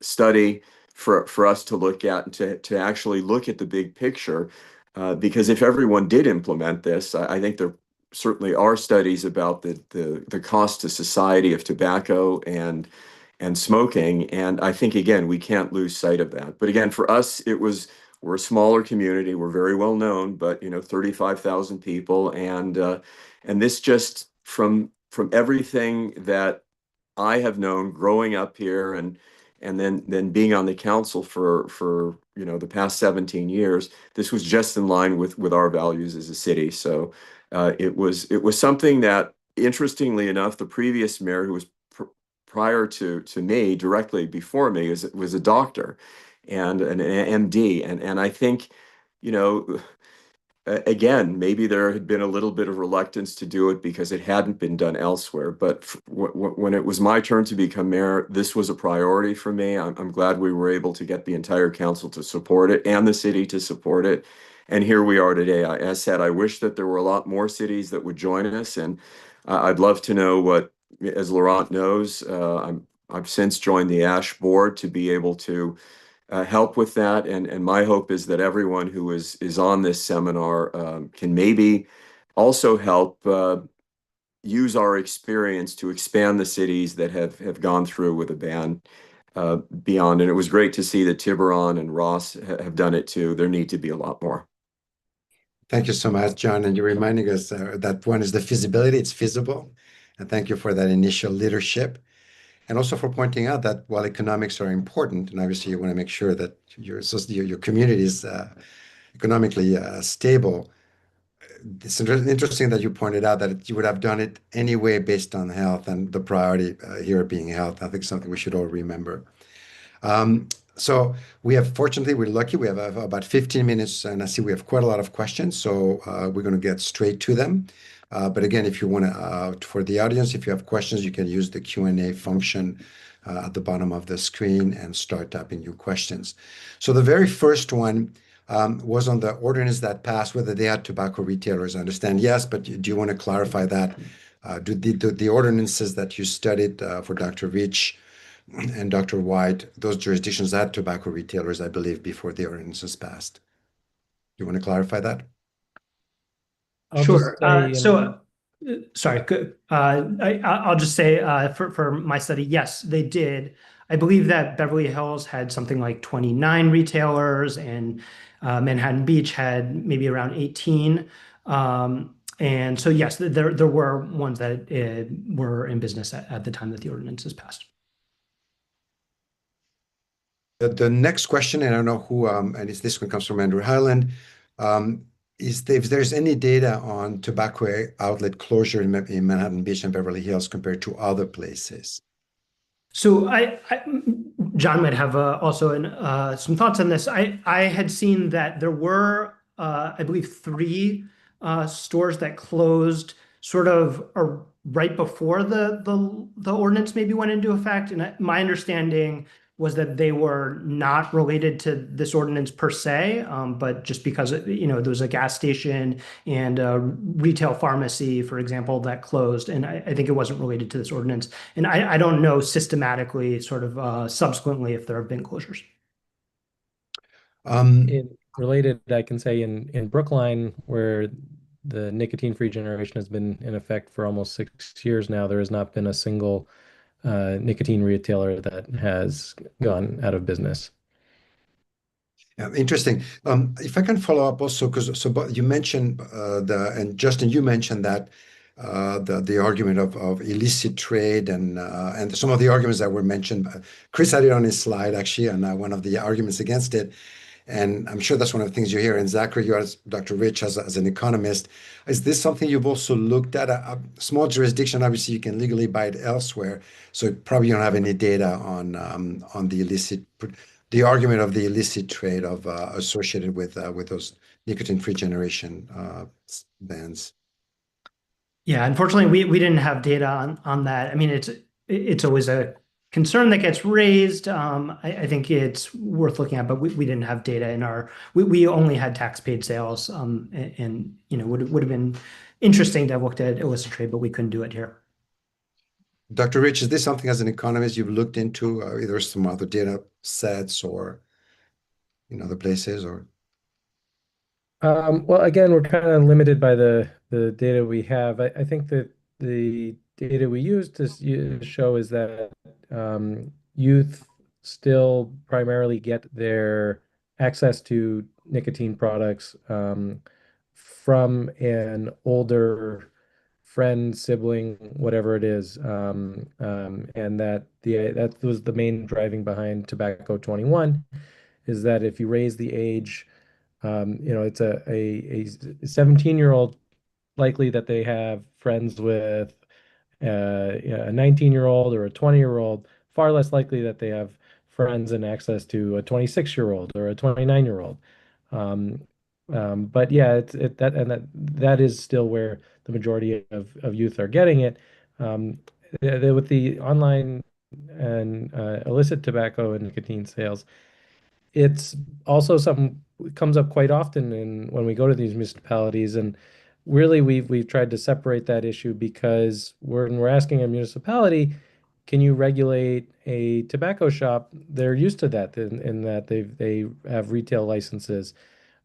study for us to look at, and to actually look at the big picture. Because if everyone did implement this, I think there certainly are studies about the cost to society of tobacco and smoking. And I think, again, we can't lose sight of that. But again, for us, we're a smaller community. We're very well known, but 35,000 people. And this just from everything that I have known growing up here, and then being on the council for the past 17 years, this was just in line with our values as a city. So it was something that, interestingly enough, the previous mayor, who was prior to me, directly before me, was a doctor and an MD, and I think again, maybe there had been a little bit of reluctance to do it because it hadn't been done elsewhere. But when it was my turn to become mayor, this was a priority for me. I'm glad we were able to get the entire council to support it and the city to support it. And here we are today. As said, I wish that there were a lot more cities that would join us. And I'd love to know what, as Laurent knows, I've since joined the ASH board to be able to help with that. And my hope is that everyone who is on this seminar can maybe also help use our experience to expand the cities that have gone through with a ban beyond. And it was great to see that Tiburon and Ross have done it too. There need to be a lot more. Thank you so much, John. And you're reminding us that one is the feasibility, it's feasible. And thank you for that initial leadership. And also for pointing out that while economics are important, and obviously you want to make sure that your community is economically stable, it's interesting that you pointed out that you would have done it anyway based on health, and the priority here being health. I think something we should all remember. So fortunately, we're lucky. We have about 15 minutes, and I see we have quite a lot of questions. So we're going to get straight to them. But again, if you want to, for the audience, if you have questions, you can use the Q&A function at the bottom of the screen and start typing your questions. So the very first one was on the ordinance that passed, whether they had tobacco retailers. I understand, yes, but do you want to clarify that? Do the ordinances that you studied for Dr. Rich and Dr. White, those jurisdictions had tobacco retailers, I believe, before the ordinances passed? Do you want to clarify that? I'll Sure. just say, Sorry. I'll just say for my study, yes, they did. I believe that Beverly Hills had something like 29 retailers, and Manhattan Beach had maybe around 18. And so, yes, there were ones that were in business at the time that the ordinances passed. The next question, and I don't know who, this one comes from Andrew Highland, is if there's any data on tobacco outlet closure in Manhattan Beach and Beverly Hills compared to other places. So John might have also some thoughts on this. I had seen that there were, I believe, 3 stores that closed sort of right before the ordinance maybe went into effect. And my understanding was that they were not related to this ordinance per se, but just because there was a gas station and a retail pharmacy, for example, that closed, and I think it wasn't related to this ordinance. And I don't know systematically, sort of subsequently, if there have been closures. related, I can say in Brookline, where the nicotine-free generation has been in effect for almost 6 years now, there has not been a single nicotine retailer that has gone out of business. Yeah, interesting. If I can follow up also, but you mentioned and Justin, you mentioned that the argument of illicit trade and some of the arguments that were mentioned. Chris had it on his slide actually, and one of the arguments against it. And I'm sure that's one of the things you hear. And Zachary, you as Dr. Rich, as an economist, is this something you've also looked at? A small jurisdiction, obviously, you can legally buy it elsewhere, so probably you don't have any data on the argument of the illicit trade of associated with those nicotine-free generation bans. Yeah, unfortunately, we didn't have data on that. I mean, it's always a concern that gets raised. I think it's worth looking at, but we didn't have data in we only had tax paid sales, and would have been interesting to have looked at illicit trade, but we couldn't do it here. Dr. Rich, is this something as an economist you've looked into, either some other data sets or in other places, or? Well, again, we're kind of limited by the data we have. I think that the data we use to show is that youth still primarily get their access to nicotine products from an older friend, sibling, whatever it is, and that was the main driving behind Tobacco 21, is that if you raise the age, it's a 17-year-old likely that they have friends with a 19-year-old or a 20-year-old, far less likely that they have friends and access to a 26-year-old or a 29-year-old. But yeah, that is still where the majority of youth are getting it. With the online and illicit tobacco and nicotine sales, it's also something that comes up quite often when we go to these municipalities, and really we've tried to separate that issue, because when we're asking a municipality, can you regulate a tobacco shop, they're used to that in that they have retail licenses.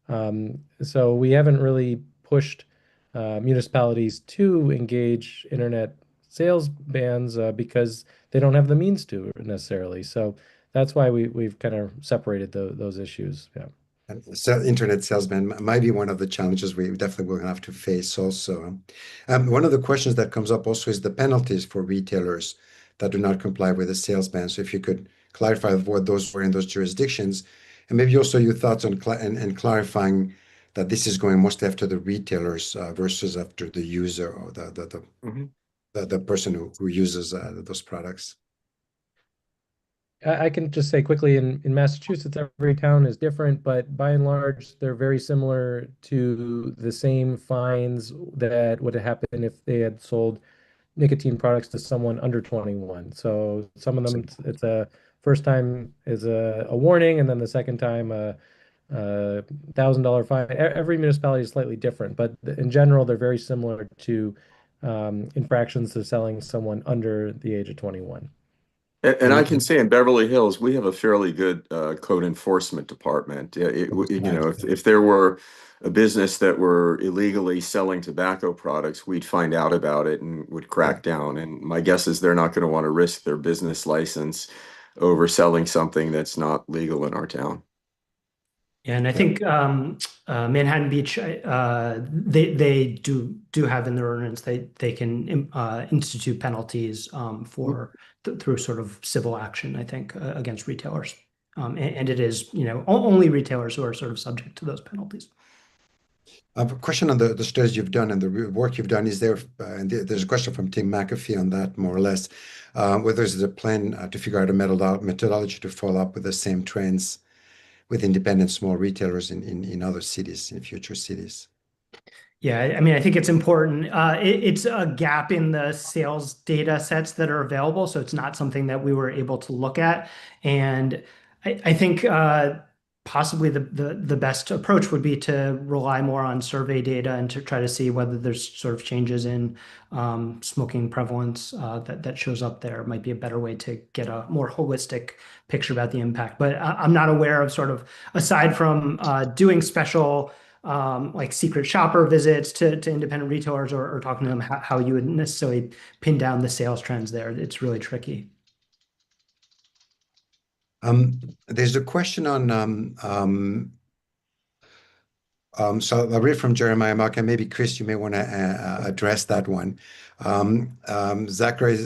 So we haven't really pushed municipalities to engage internet sales bans because they don't have the means to necessarily. So that's why we've kind of separated those issues. Yeah. And so internet salesman might be one of the challenges we definitely will have to face also. One of the questions that comes up also is the penalties for retailers that do not comply with the sales ban. So if you could clarify what those were in those jurisdictions, and maybe also your thoughts on and clarifying that this is going mostly after the retailers versus after the user or the person who uses those products. I can just say quickly in Massachusetts, every town is different, but by and large, they're very similar to the same fines that would happen if they had sold nicotine products to someone under 21. So some of them, it's a first time is a warning, and then the second time a $1,000 fine. Every municipality is slightly different, but in general, they're very similar to infractions to selling someone under the age of 21. And I can And say in Beverly Hills, we have a fairly good code enforcement department. If there were a business that were illegally selling tobacco products, we'd find out about it and would crack down. And my guess is they're not going to want to risk their business license over selling something that's not legal in our town. Yeah, and I Yeah. think Manhattan Beach, they do have in their ordinance they can institute penalties for through sort of civil action, I think, against retailers, and it is only retailers who are sort of subject to those penalties. I have a question on the studies you've done and the work you've done. Is there, and there's a question from Tim McAfee on that, more or less, whether there's a plan to figure out a methodology to follow up with the same trends with independent small retailers in other cities, in future cities. Yeah, I mean, I think it's important. It's a gap in the sales data sets that are available, so it's not something that we were able to look at. And I think possibly the best approach would be to rely more on survey data and to try to see whether there's sort of changes in smoking prevalence that shows up there. Might be a better way to get a more holistic picture about the impact. But I'm not aware of sort of, aside from doing special like secret shopper visits to independent retailers or talking to them, how you would necessarily pin down the sales trends there. It's really tricky. There's a question on so I'll read from Jeremiah Mark, and maybe Chris, you may want to address that one. Zachary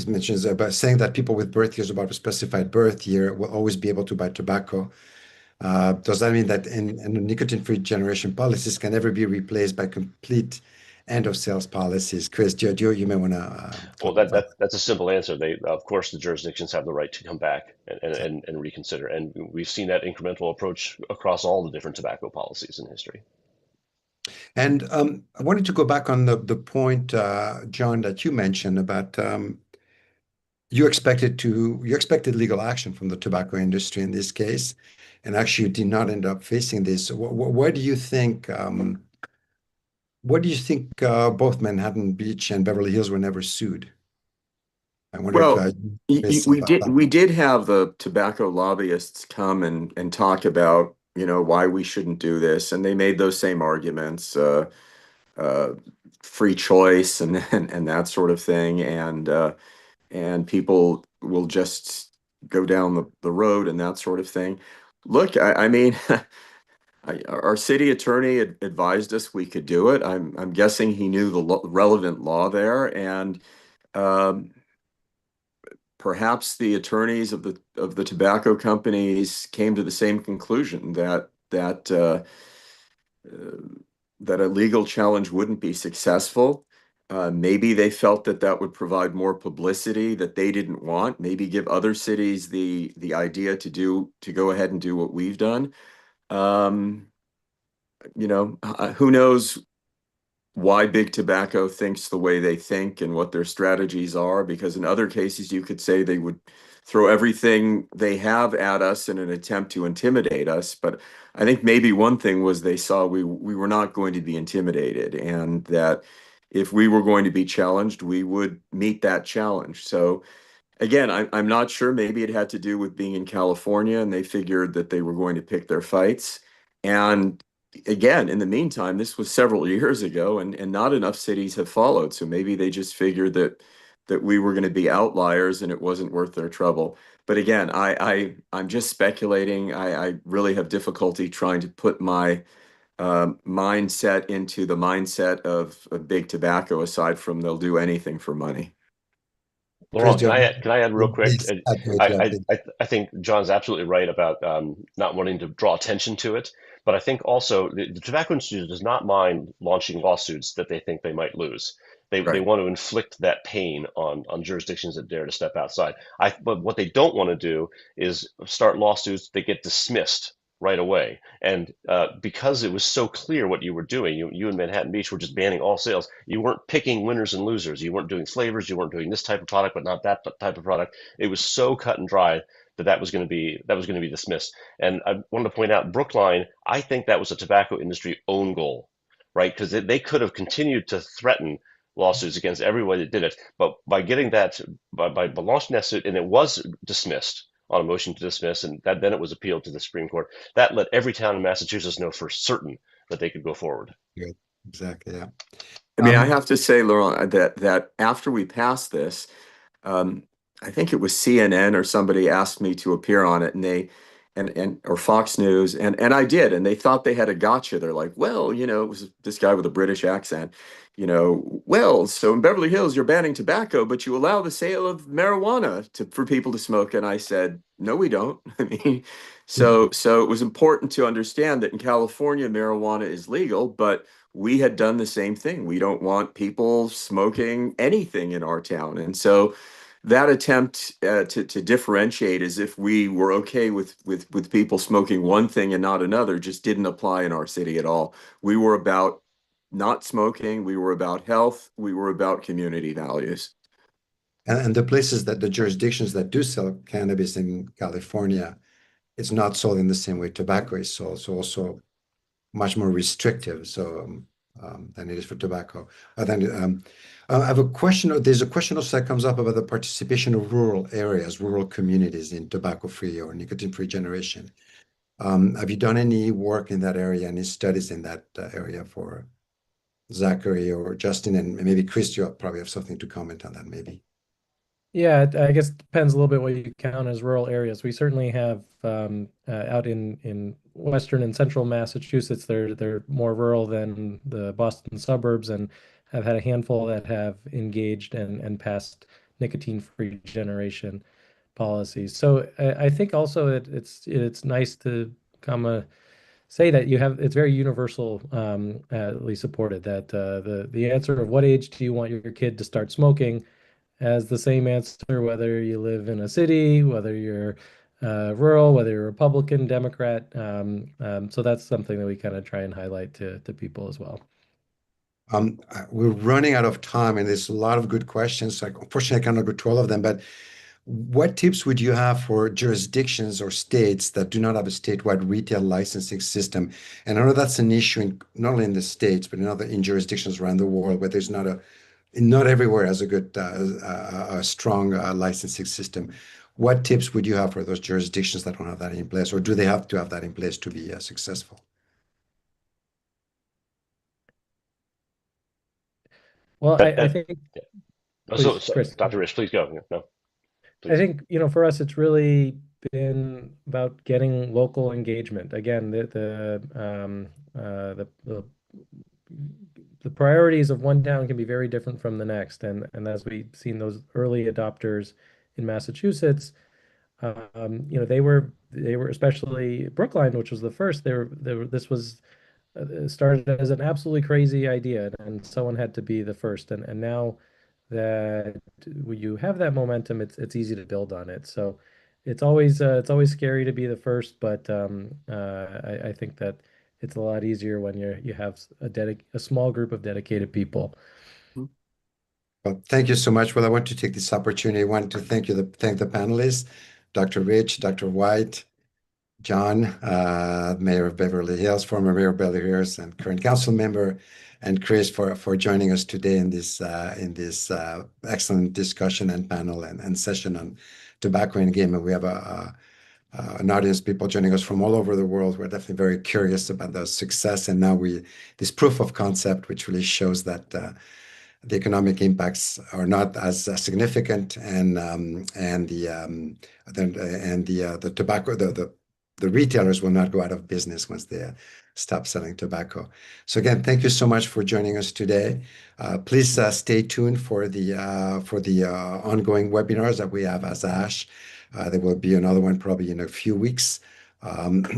mentions about saying that people with birth years above a specified birth year will always be able to buy tobacco. Does that mean that in nicotine-free generation policies can never be replaced by complete end of sales policies? Chris, you may want to Well, talk about that's a simple answer. Of course, the jurisdictions have the right to come back and reconsider. And we've seen that incremental approach across all the different tobacco policies in history. And I wanted to go back on the point, John, that you mentioned about you expected legal action from the tobacco industry in this case, and actually you did not end up facing this. Why do you think? What do you think both Manhattan Beach and Beverly Hills were never sued? I wonder if Well, Chris about that. we did have the tobacco lobbyists come and talk about, why we shouldn't do this, and they made those same arguments, uh, free choice and that sort of thing, and people will just go down the road and that sort of thing. Look, I mean, our city attorney advised us we could do it. I'm guessing he knew the relevant law there, and um, perhaps the attorneys of the tobacco companies came to the same conclusion that a legal challenge wouldn't be successful. Maybe they felt that would provide more publicity that they didn't want. Maybe give other cities the idea to go ahead and do what we've done. Who knows why big tobacco thinks the way they think and what their strategies are, because in other cases you could say they would throw everything they have at us in an attempt to intimidate us. But I think maybe one thing was they saw we were not going to be intimidated, and that if we were going to be challenged, we would meet that challenge. So again, I'm not sure. Maybe it had to do with being in California and they figured that they were going to pick their fights. And again, in the meantime, this was several years ago, and not enough cities have followed. So maybe they just figured that we were going to be outliers and it wasn't worth their trouble. But again, I'm just speculating. I really have difficulty trying to put my mindset into the mindset of big tobacco, aside from they'll do anything for money. Chris, Laurent, can I add real quick? please add to it, yeah, please. I think John's absolutely right about not wanting to draw attention to it. But I think also the tobacco industry does not mind launching lawsuits that they think they might lose. They Right. want to inflict that pain on jurisdictions that dare to step outside. But what they don't want to do is start lawsuits that get dismissed right away. And because it was so clear what you were doing, you in Manhattan Beach were just banning all sales. You weren't picking winners and losers. You weren't doing flavors. You weren't doing this type of product, but not that type of product. It was so cut and dry that was going to be dismissed. And I wanted to point out Brookline. I think that was a tobacco industry own goal, right? Because they could have continued to threaten lawsuits against everyone that did it, but by getting that by launching that suit, and it was dismissed on a motion to dismiss, and then it was appealed to the Supreme Court. That let every town in Massachusetts know for certain that they could go forward. Good. Exactly. Yeah. I mean, I have to say, Laurent, that after we passed this, I think it was CNN or somebody asked me to appear on it, and or Fox News, and I did, and they thought they had a gotcha. They're like, well, it was this guy with a British accent, well, so in Beverly Hills you're banning tobacco, but you allow the sale of marijuana for people to smoke. And I said, no, we don't. I mean, so it was important to understand that in California marijuana is legal, but we had done the same thing. We don't want people smoking anything in our town, and so that attempt to differentiate as if we were okay with people smoking one thing and not another just didn't apply in our city at all. We were about not smoking. We were about health. We were about community values. And the jurisdictions that do sell cannabis in California, it's not sold in the same way tobacco is sold. So also much more restrictive than it is for tobacco. I have a question. There's a question also that comes up about the participation of rural areas, rural communities in tobacco-free or nicotine-free generation. Have you done any work in that area, any studies in that area for Zachary or Justin, and maybe Chris, you probably have something to comment on that, maybe. Yeah, I guess it depends a little bit what you count as rural areas. We certainly have out in western and central Massachusetts, they're more rural than the Boston suburbs, and have had a handful that have engaged and passed nicotine-free generation policies. So I think also it's nice to say that it's very universally supported, that the answer of what age do you want your kid to start smoking has the same answer whether you live in a city, whether you're rural, whether you're Republican, Democrat. So that's something that we kind of try and highlight to people as well. We're running out of time, and there's a lot of good questions. Unfortunately, I cannot go to all of them, but what tips would you have for jurisdictions or states that do not have a statewide retail licensing system? And I know that's an issue not only in the States, but in jurisdictions around the world where there's not everywhere has a good, strong licensing system. What tips would you have for those jurisdictions that don't have that in place, or do they have to have that in place to be successful? Well, I think, So, Chris. Dr. Rich, please go. No, please. I think, for us, it's really been about getting local engagement. Again, the priorities of one town can be very different from the next. And as we've seen those early adopters in Massachusetts, they were especially Brookline, which was the first. This was started as an absolutely crazy idea, and someone had to be the first. And now that you have that momentum, it's easy to build on it. So it's always scary to be the first, but I think that it's a lot easier when you have a small group of dedicated people. Well, thank you so much. Well, I want to take this opportunity. I want to thank the panelists, Dr. Rich, Dr. White, John, Mayor of Beverly Hills, former Mayor of Beverly Hills, and current council member, and Chris for joining us today in this excellent discussion and panel and session on tobacco and game. And we have an audience, people joining us from all over the world. We're definitely very curious about the success, and now this proof of concept, which really shows that the economic impacts are not as significant, and the tobacco, the retailers will not go out of business once they stop selling tobacco. So again, thank you so much for joining us today. Please stay tuned for the ongoing webinars that we have as ASH. There will be another one probably in a few weeks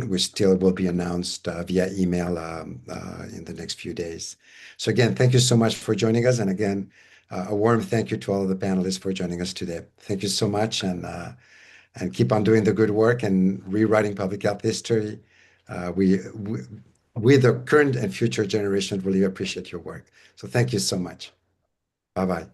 which still will be announced via email in the next few days. So again, thank you so much for joining us. And again, a warm thank you to all of the panelists for joining us today. Thank you so much, and keep on doing the good work and rewriting public health history. We, the current and future generation, really appreciate your work. So thank you so much. Bye-bye.